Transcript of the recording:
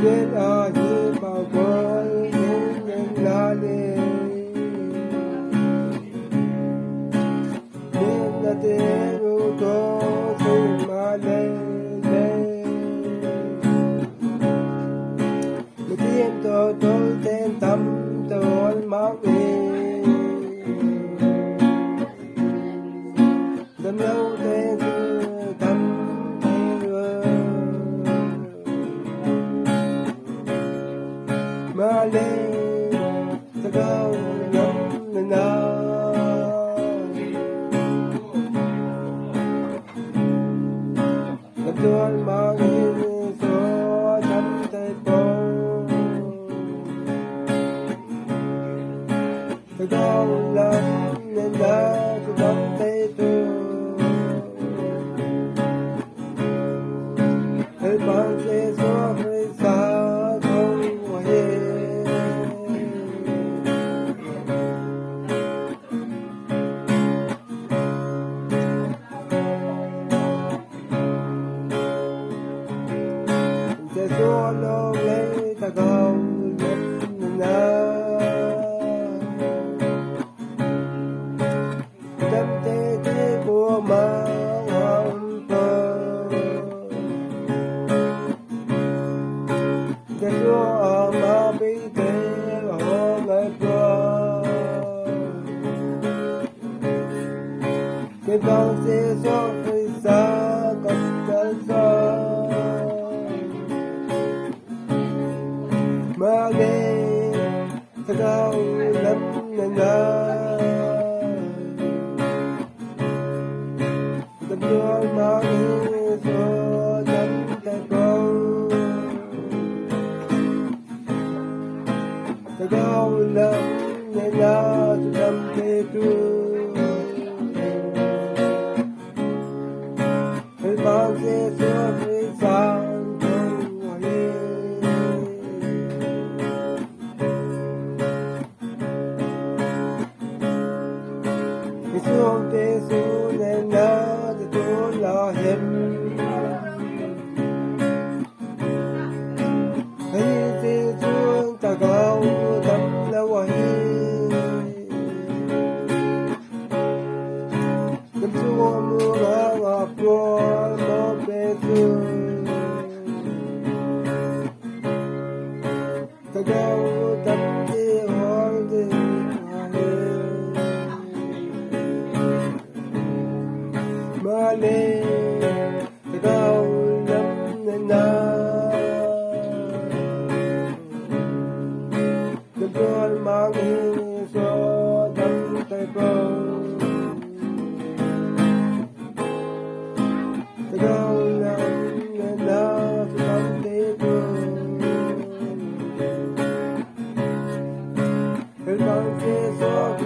biết ở như bao vơi những lá đi biết là tiếng ru có gì mà lên một tiếng tôi tên tâm tôi máu đi đâm lâu tên tâm mà lên ta đâu ngắm lên nào làm tôi mang đi số chấm tay bông ta đâu lắm nên đã tôi chấm tay tôi hãy bằng xe số phải xa solo lấy ta câu nhất na tâm thế thế của mà hồng tơ ta chúa mà bị thế ở ngày qua cái bao xe gió hơi xa còn ta xa mà nghe ta đâu lắm nên ta đưa mà nghe cho chân ta câu ta đâu lắm nên ta tâm thế tu hãy mang xe xưa với sang xuống thế xuống nên đã tôi là hiểm hãy thế xuống ta cao tâm là quay tâm xuống mưa ngã ngọc qua nó bê xuống ta cao tâm thế hoang thế mà lên ta đâu lắm nên na đừng quên mang đi cho tâm tay bông ta đâu lắm nên na cho tâm tay bông hãy mang đi cho